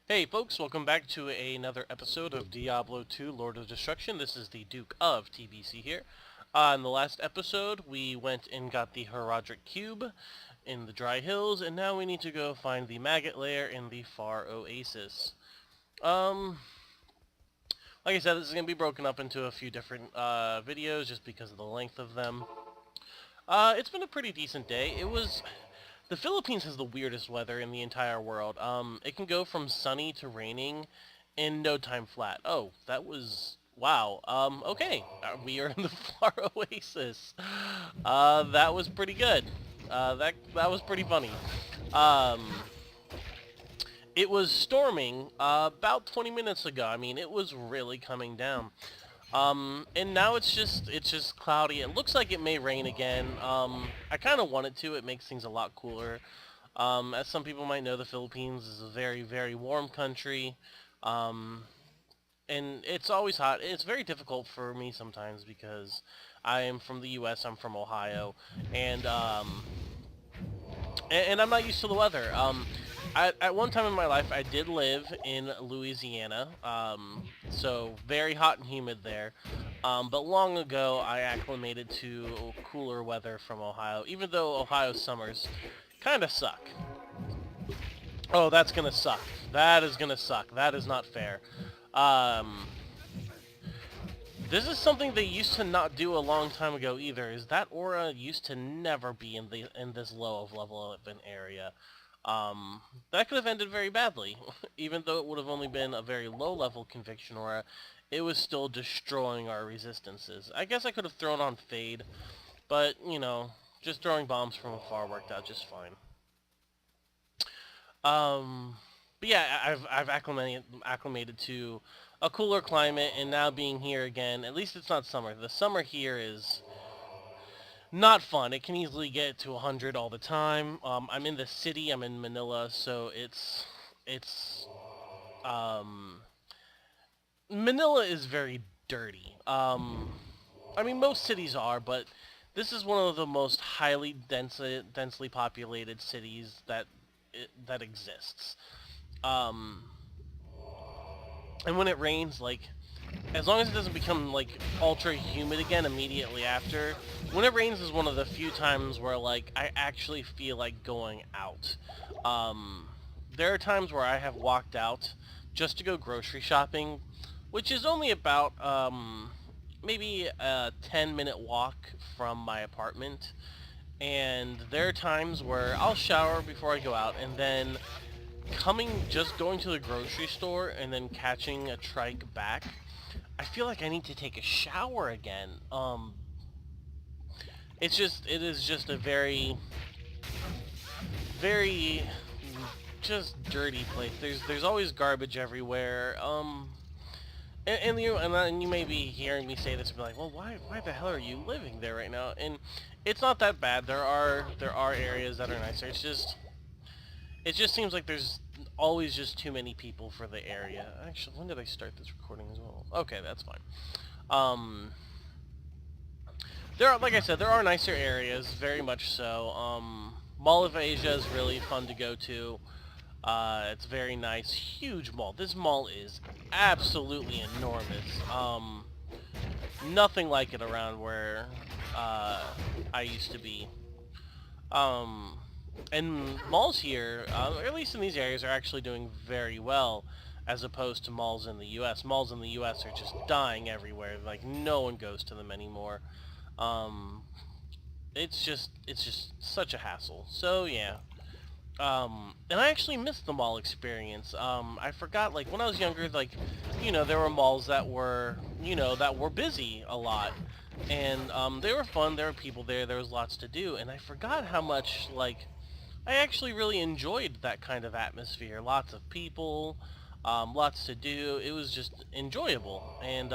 Hey folks, welcome back to another episode of Diablo 2 Lord of Destruction. This is the Duke of TBC here. In the last episode, we went and got the Herodric Cube in the Dry Hills, and now we need to go find the Maggot Lair in the Far Oasis. Um, like I said, this is going to be broken up into a few different videos just because of the length of them. It's been a pretty decent day. The Philippines has the weirdest weather in the entire world. It can go from sunny to raining in no time flat. Oh, that was... Wow. Okay. We are in the Far Oasis. That was pretty good. That was pretty funny. Um, it was storming about 20 minutes ago. I mean, it was really coming down. And now it's just cloudy. It looks like it may rain again. I kind of want it to. It makes things a lot cooler. As some people might know, the Philippines is a very, very warm country. And it's always hot. It's very difficult for me sometimes because I am from the U.S., I'm from Ohio, and I'm not used to the weather. At one time in my life, I did live in Louisiana, so very hot and humid there. But long ago, I acclimated to cooler weather from Ohio, even though Ohio's summers kind of suck. Oh, that's gonna suck. That is gonna suck. That is not fair. This is something they used to not do a long time ago either, is that aura used to never be in this low of level of an area. That could have ended very badly. Even though it would have only been a very low level conviction aura, it was still destroying our resistances. I guess I could have thrown on Fade, but, you know, just throwing bombs from afar worked out just fine. But yeah, I've acclimated to a cooler climate, and now being here again, at least it's not summer. The summer here is not fun. It can easily get to 100 all the time. I'm in the city. I'm in Manila, so Manila is very dirty. I mean, most cities are, but this is one of the most highly densely populated cities that exists. Um, and when it rains, like, as long as it doesn't become, like, ultra humid again immediately after, when it rains is one of the few times where, like, I actually feel like going out. There are times where I have walked out just to go grocery shopping, which is only about, maybe a 10-minute walk from my apartment. And there are times where I'll shower before I go out, and then just going to the grocery store and then catching a trike back, I feel like I need to take a shower again. It is just a very, very, just dirty place. There's always garbage everywhere. And you may be hearing me say this and be like, well, why the hell are you living there right now? And it's not that bad. There are areas that are nicer. It just seems like there's always just too many people for the area. Actually, when did I start this recording as well? Okay, that's fine. Like I said, there are nicer areas, very much so. Mall of Asia is really fun to go to. It's very nice, huge mall. This mall is absolutely enormous. Nothing like it around where I used to be. And malls here, or at least in these areas, are actually doing very well, as opposed to malls in the U.S. Malls in the U.S. are just dying everywhere. Like, no one goes to them anymore. It's just such a hassle. So yeah. And I actually missed the mall experience. I forgot, like, when I was younger, like, you know, there were malls that were, you know, that were busy a lot. And, they were fun, there were people there was lots to do, and I forgot how much, like, I actually really enjoyed that kind of atmosphere. Lots of people, lots to do. It was just enjoyable, and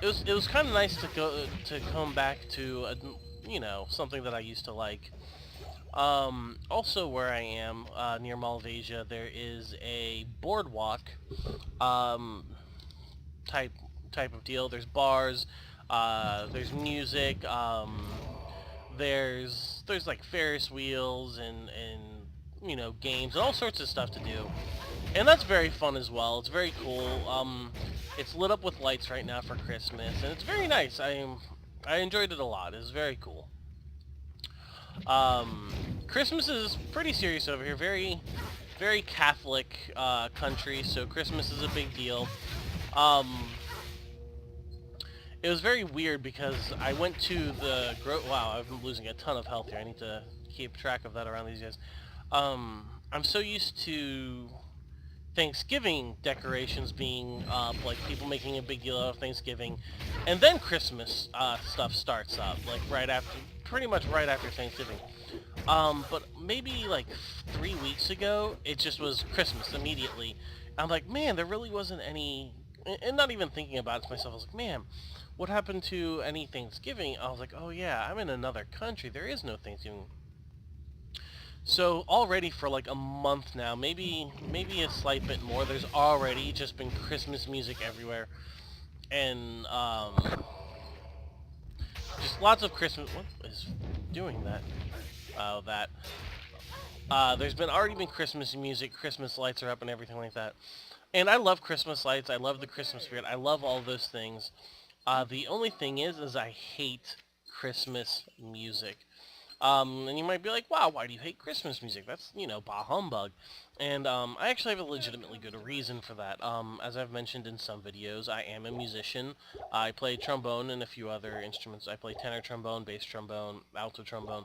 it was kind of nice to come back to you know, something that I used to like. Also where I am, near Mall of Asia, there is a boardwalk type of deal. There's bars, there's music. There's like Ferris wheels and you know, games and all sorts of stuff to do. And that's very fun as well. It's very cool. It's lit up with lights right now for Christmas, and it's very nice. I enjoyed it a lot. It's very cool. Christmas is pretty serious over here. Very, very Catholic country, so Christmas is a big deal. It was very weird because I went to the wow, I'm losing a ton of health here. I need to keep track of that around these days. I'm so used to Thanksgiving decorations being up, like people making a big deal out of Thanksgiving, and then Christmas stuff starts up, like right after, pretty much right after Thanksgiving. But maybe like 3 weeks ago, it just was Christmas immediately. I'm like, man, there really wasn't any, and not even thinking about it to myself, I was like, man, what happened to any Thanksgiving? I was like, oh yeah, I'm in another country, there is no Thanksgiving. So already for like a month now, maybe a slight bit more, there's already just been Christmas music everywhere. And just lots of Christmas. What is doing that? Oh, that. There's already been Christmas music, Christmas lights are up and everything like that. And I love Christmas lights, I love the Christmas spirit, I love all those things. The only thing is I hate Christmas music. And you might be like, wow, why do you hate Christmas music? That's, you know, bah humbug. And I actually have a legitimately good reason for that. As I've mentioned in some videos, I am a musician. I play trombone and a few other instruments. I play tenor trombone, bass trombone, alto trombone.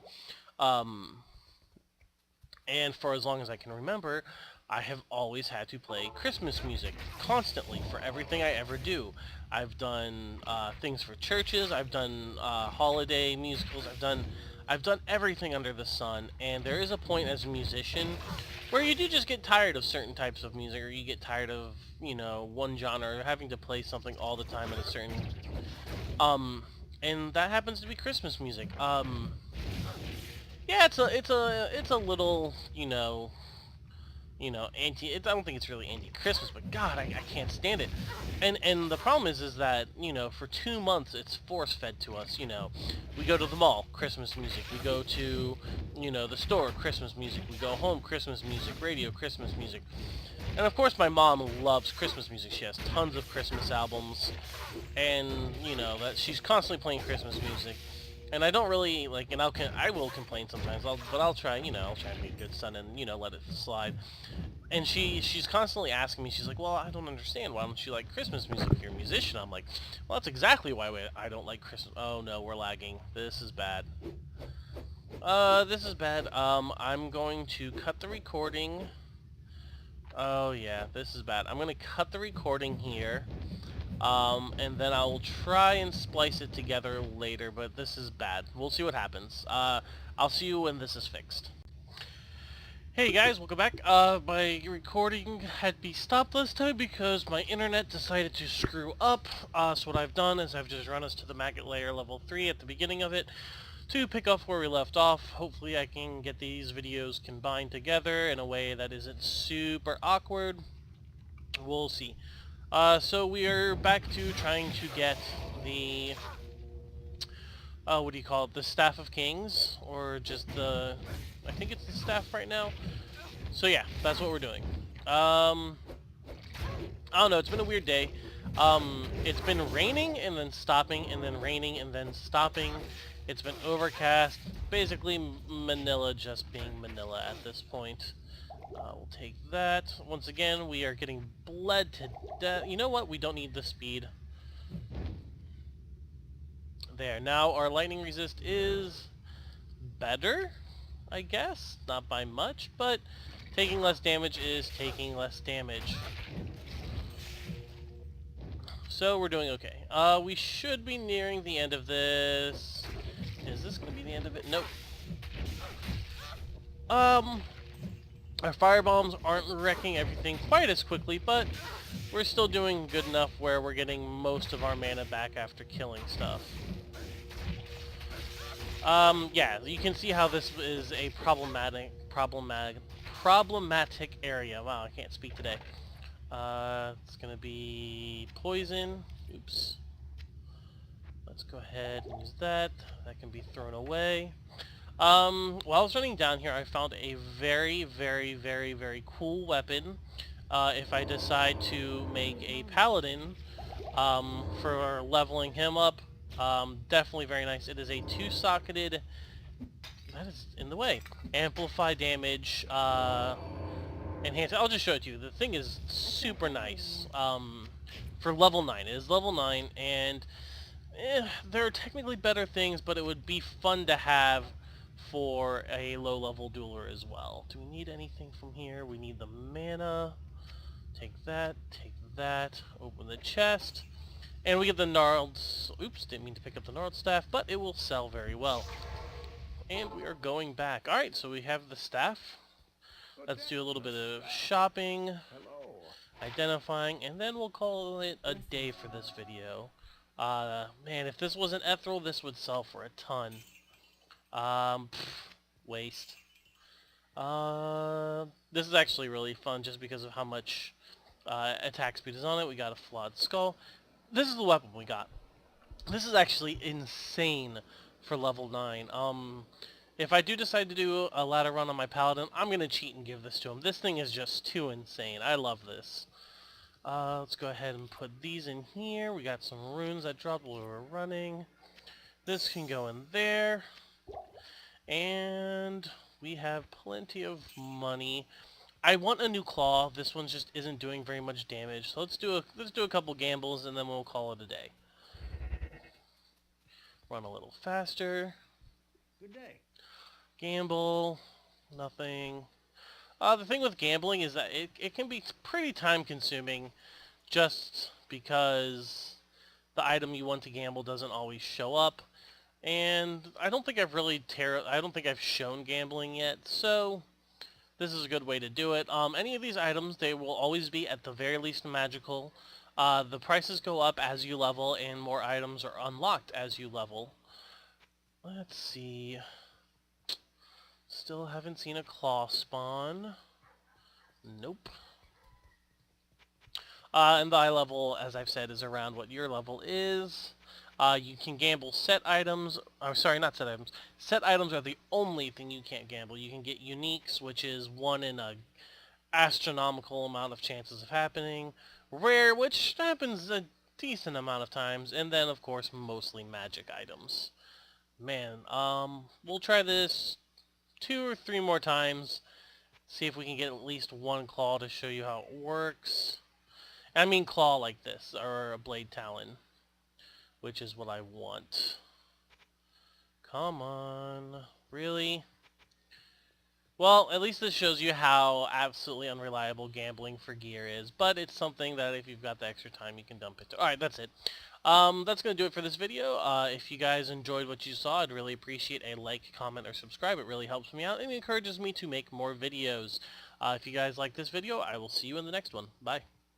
And for as long as I can remember, I have always had to play Christmas music constantly for everything I ever do. I've done things for churches, I've done holiday musicals, I've done everything under the sun, and there is a point as a musician where you do just get tired of certain types of music, or you get tired of, you know, one genre, or having to play something all the time at a certain... and that happens to be Christmas music. Yeah, it's a little, I don't think it's really anti-Christmas, but God, I can't stand it. And the problem is that, for 2 months it's force-fed to us, We go to the mall, Christmas music. We go to, the store, Christmas music. We go home, Christmas music. Radio, Christmas music. And of course my mom loves Christmas music. She has tons of Christmas albums. And, that she's constantly playing Christmas music. And I don't really, and I will complain sometimes, but I'll try, I'll try to be a good son and, let it slide. And she's constantly asking me, she's like, well, I don't understand, why don't you like Christmas music if you're a musician? I'm like, well, that's exactly why I don't like Christmas. Oh no, we're lagging. This is bad. This is bad. I'm going to cut the recording. Oh yeah, this is bad. I'm going to cut the recording here. And then I'll try and splice it together later, but this is bad. We'll see what happens. I'll see you when this is fixed. Hey guys, welcome back. My recording had to be stopped last time because my internet decided to screw up. So what I've done is I've just run us to the maggot layer level 3 at the beginning of it to pick up where we left off. Hopefully I can get these videos combined together in a way that isn't super awkward. We'll see. So we are back to trying to get the, what do you call it, the Staff of Kings, or just the, I think it's the staff right now. So yeah, that's what we're doing. I don't know, it's been a weird day. It's been raining and then stopping and then raining and then stopping. It's been overcast, basically Manila just being Manila at this point. We'll take that. Once again, we are getting bled to death. You know what? We don't need the speed. There. Now our lightning resist is better, I guess. Not by much, but taking less damage is taking less damage. So we're doing okay. We should be nearing the end of this. Is this going to be the end of it? Nope. Our firebombs aren't wrecking everything quite as quickly, but we're still doing good enough where we're getting most of our mana back after killing stuff. Yeah, you can see how this is a problematic area. Wow, I can't speak today. It's gonna be poison. Oops. Let's go ahead and use that. That can be thrown away. While I was running down here, I found a very, very, very, very cool weapon. if I decide to make a paladin for leveling him up. Definitely very nice. It is a two-socketed... That is in the way. Amplify damage, enhance... I'll just show it to you. The thing is super nice. For level 9. It is level 9, and there are technically better things, but it would be fun to have for a low-level dueler as well. Do we need anything from here? We need the mana. Take that, open the chest, and we get the gnarled... Oops, didn't mean to pick up the gnarled staff, but it will sell very well. And we are going back. Alright, so we have the staff. Let's do a little bit of shopping, identifying, and then we'll call it a day for this video. Man, if this wasn't ethereal, this would sell for a ton. Waste. This is actually really fun just because of how much attack speed is on it. We got a flawed skull. This is the weapon we got. This is actually insane for level 9. If I do decide to do a ladder run on my paladin, I'm going to cheat and give this to him. This thing is just too insane. I love this. Let's go ahead and put these in here. We got some runes that dropped while we were running. This can go in there. And we have plenty of money. I want a new claw. This one just isn't doing very much damage. So let's do a couple gambles and then we'll call it a day. Run a little faster. Good day. Gamble. Nothing. The thing with gambling is that it can be pretty time consuming just because the item you want to gamble doesn't always show up. And I don't think I've shown gambling yet, so this is a good way to do it. Any of these items, they will always be at the very least magical. The prices go up as you level, and more items are unlocked as you level. Let's see. Still haven't seen a claw spawn. Nope. And the eye level, as I've said, is around what your level is. You can gamble set items. I'm sorry, not set items. Set items are the only thing you can't gamble. You can get uniques, which is 1 in a astronomical amount of chances of happening. Rare, which happens a decent amount of times. And then, of course, mostly magic items. Man, we'll try this 2 or 3 more times. See if we can get at least one claw to show you how it works. I mean claw like this, or a blade talon, which is what I want. Come on. Really? Well, at least this shows you how absolutely unreliable gambling for gear is, but it's something that if you've got the extra time, you can dump it to. Alright, that's it. That's going to do it for this video. If you guys enjoyed what you saw, I'd really appreciate a like, comment, or subscribe. It really helps me out and encourages me to make more videos. If you guys like this video, I will see you in the next one. Bye.